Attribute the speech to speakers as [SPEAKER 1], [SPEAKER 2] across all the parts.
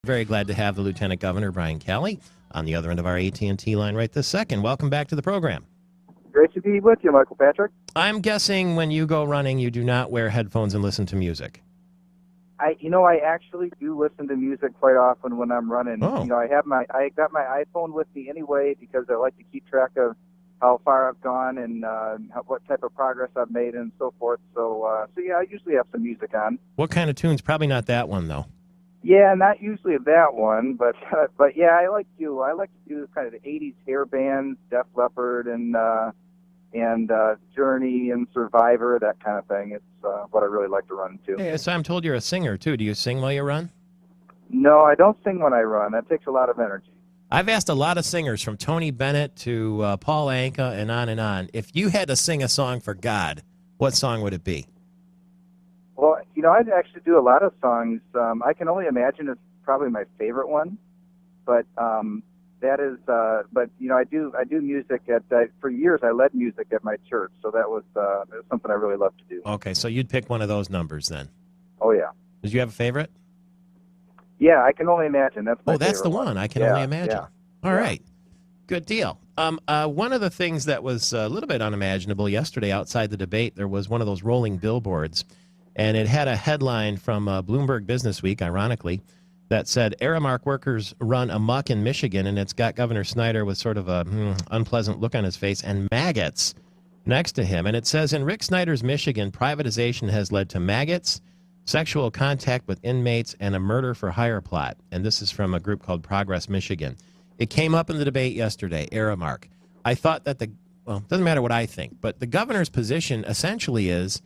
[SPEAKER 1] Very glad to have the Lieutenant Governor Brian Calley on the other end of our AT&T line right this second. Welcome back to the program.
[SPEAKER 2] Great to be with you, Michael Patrick.
[SPEAKER 1] I'm guessing when you go running, you do not wear headphones and listen to music.
[SPEAKER 2] I actually do listen to music quite often when I'm running.
[SPEAKER 1] Oh.
[SPEAKER 2] I got my iPhone with me anyway because I like to keep track of how far I've gone and what type of progress I've made and so forth. So yeah, I usually have some music on.
[SPEAKER 1] What kind of tunes? Probably not that one though.
[SPEAKER 2] Yeah, not usually that one, but yeah, I like to do kind of the '80s hair bands, Def Leppard and Journey and Survivor, that kind of thing. It's what I really like to run to.
[SPEAKER 1] Hey, so I'm told you're a singer too. Do you sing while you run?
[SPEAKER 2] No, I don't sing when I run. That takes a lot of energy.
[SPEAKER 1] I've asked a lot of singers, from Tony Bennett to Paul Anka and on and on. If you had to sing a song for God, what song would it be?
[SPEAKER 2] Well, I'd actually do a lot of songs. I Can Only Imagine is probably my favorite one, but that is. But I do music for years. I led music at my church, so that was something I really love to do.
[SPEAKER 1] Okay, so you'd pick one of those numbers then.
[SPEAKER 2] Oh yeah.
[SPEAKER 1] Did you have a favorite?
[SPEAKER 2] Yeah, I Can Only Imagine. That's my
[SPEAKER 1] that's the one. I Can Only Imagine.
[SPEAKER 2] Yeah.
[SPEAKER 1] All right. Good deal. One of the things that was a little bit unimaginable yesterday outside the debate, there was one of those rolling billboards, and it had a headline from Bloomberg Businessweek, ironically, that said, Aramark workers run amok in Michigan, and it's got Governor Snyder with sort of a unpleasant look on his face and maggots next to him. And it says, in Rick Snyder's Michigan, privatization has led to maggots, sexual contact with inmates, and a murder-for-hire plot. And this is from a group called Progress Michigan. It came up in the debate yesterday, Aramark. I thought that it doesn't matter what I think, but the governor's position essentially is,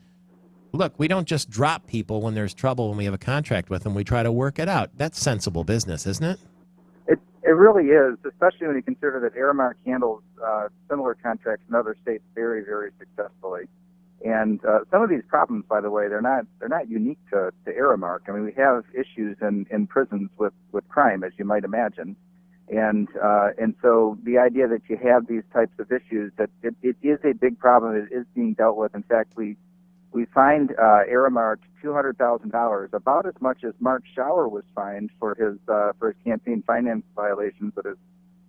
[SPEAKER 1] look, we don't just drop people when there's trouble when we have a contract with them. We try to work it out. That's sensible business, isn't it?
[SPEAKER 2] It really is, especially when you consider that Aramark handles similar contracts in other states very, very successfully. And some of these problems, by the way, they're not unique to Aramark. I mean, we have issues in prisons with crime, as you might imagine. And so the idea that you have these types of issues, that it is a big problem. It is being dealt with. In fact, we fined Aramark $200,000, about as much as Mark Schauer was fined for his campaign finance violations at his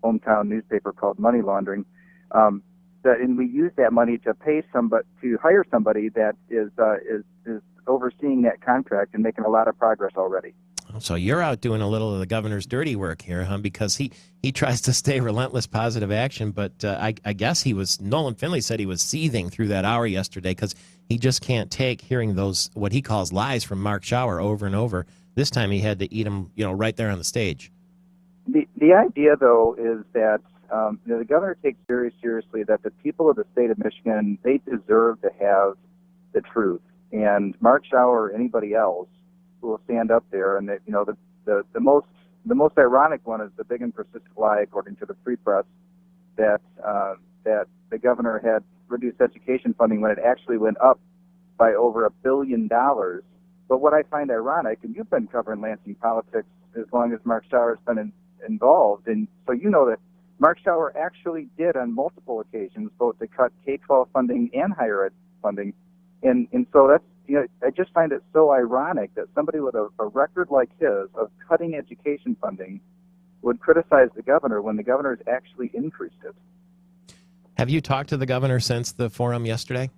[SPEAKER 2] hometown newspaper called Money Laundering. And we use that money to hire somebody that is overseeing that contract and making a lot of progress already.
[SPEAKER 1] So you're out doing a little of the governor's dirty work here, huh? Because he tries to stay relentless positive action, but I guess Nolan Finley said he was seething through that hour yesterday because he just can't take hearing those, what he calls lies from Mark Schauer over and over. This time he had to eat them, right there on the stage.
[SPEAKER 2] The idea, though, is that the governor takes very seriously that the people of the state of Michigan, they deserve to have the truth. And Mark Schauer or anybody else who will stand up there, and the most ironic one is the big and persistent lie, according to the Free Press, that the governor had reduced education funding when it actually went up by over $1 billion. But what I find ironic, and you've been covering Lansing politics as long as Mark Schauer's been involved, and so you know that Mark Schauer actually did on multiple occasions vote to cut K-12 funding and higher ed funding, and so that's, I just find it so ironic that somebody with a record like his of cutting education funding would criticize the governor when the governor's actually increased it.
[SPEAKER 1] Have you talked to the governor since the forum yesterday?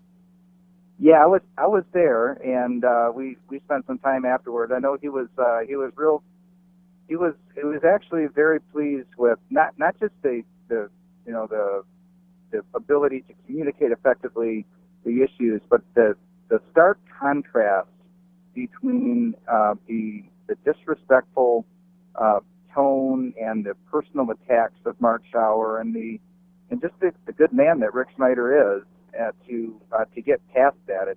[SPEAKER 2] Yeah, I was there, and we spent some time afterward. I know he was actually very pleased with not just the ability to communicate effectively the issues, but the stark contrast between the disrespectful tone and the personal attacks of Mark Schauer and just the good man that Rick Snyder is, to get past that.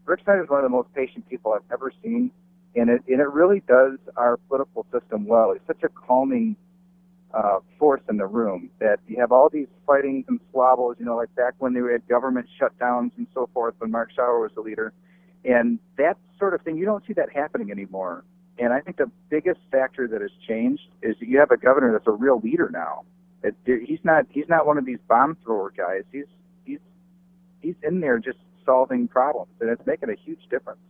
[SPEAKER 2] Rick Snyder is one of the most patient people I've ever seen, and it really does our political system well. He's such a calming force in the room that you have all these fightings and squabbles, like back when they had government shutdowns and so forth when Mark Schauer was the leader. And that sort of thing, you don't see that happening anymore. And I think the biggest factor that has changed is that you have a governor that's a real leader now. He's not one of these bomb thrower guys. He's in there just solving problems, and it's making a huge difference.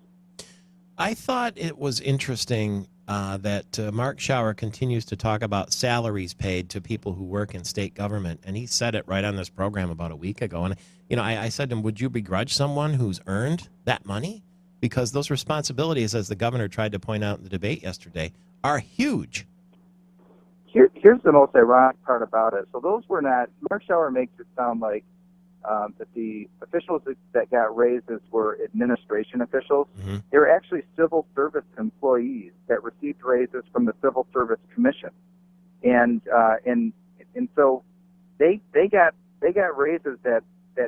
[SPEAKER 1] I thought it was interesting that Mark Schauer continues to talk about salaries paid to people who work in state government, and he said it right on this program about a week ago. And I said to him, "Would you begrudge someone who's earned that money? Because those responsibilities, as the governor tried to point out in the debate yesterday, are huge."
[SPEAKER 2] Here's the most ironic part about it. So those were not. Mark Schauer makes it sound like that the officials that got raises were administration officials.
[SPEAKER 1] Mm-hmm.
[SPEAKER 2] They were actually civil service employees that received raises from the Civil Service Commission, and so they got raises that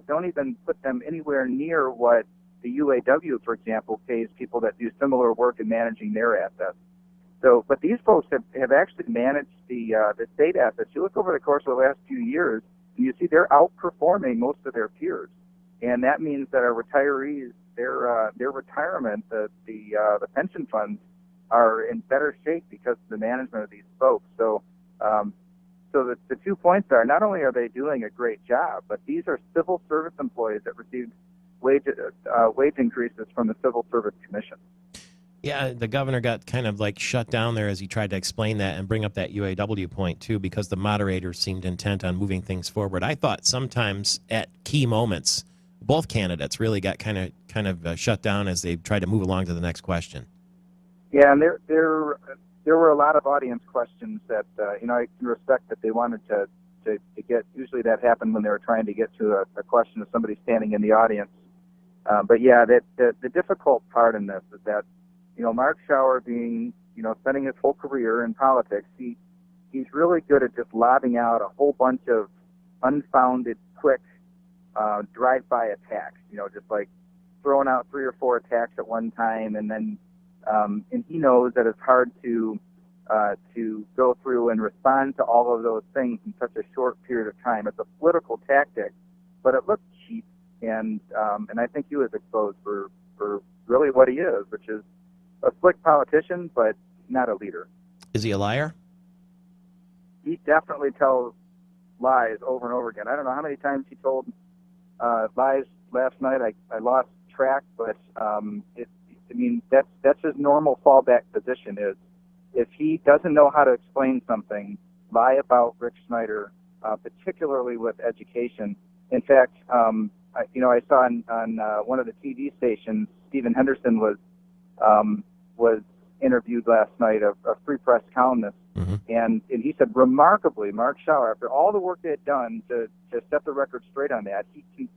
[SPEAKER 2] don't even put them anywhere near what the UAW, for example, pays people that do similar work in managing their assets. So, but these folks have actually managed the state assets. You look over the course of the last few years, and you see they're outperforming most of their peers, and that means that our retirees, their retirement, the pension funds are in better shape because of the management of these folks. So, so the 2 points are, not only are they doing a great job, but these are civil service employees that received wage increases from the Civil Service Commission.
[SPEAKER 1] Yeah, the governor got kind of like shut down there as he tried to explain that and bring up that UAW point, too, because the moderators seemed intent on moving things forward. I thought sometimes at key moments, both candidates really got kind of shut down as they tried to move along to the next question.
[SPEAKER 2] Yeah, and there were a lot of audience questions that, I can respect that they wanted to get, usually that happened when they were trying to get to a question of somebody standing in the audience. But yeah, the difficult part in this is that, Mark Schauer being, spending his whole career in politics, he's really good at just lobbing out a whole bunch of unfounded, quick, drive-by attacks, just like throwing out 3 or 4 attacks at one time, and then, and he knows that it's hard to go through and respond to all of those things in such a short period of time. It's a political tactic, but it looks cheap, and I think he was exposed for really what he is, which is a slick politician, but not a leader.
[SPEAKER 1] Is he a liar?
[SPEAKER 2] He definitely tells lies over and over again. I don't know how many times he told lies last night. I lost track, but that's his normal fallback position. Is if he doesn't know how to explain something, lie about Rick Snyder, particularly with education. In fact, I saw on one of the TV stations, Stephen Henderson was interviewed last night, a Free Press columnist,
[SPEAKER 1] mm-hmm.
[SPEAKER 2] and he said, remarkably, Mark Schauer, after all the work they had done to set the record straight on that, he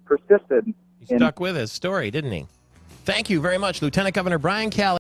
[SPEAKER 2] persisted.
[SPEAKER 1] He stuck with his story, didn't he? Thank you very much, Lieutenant Governor Brian Calley.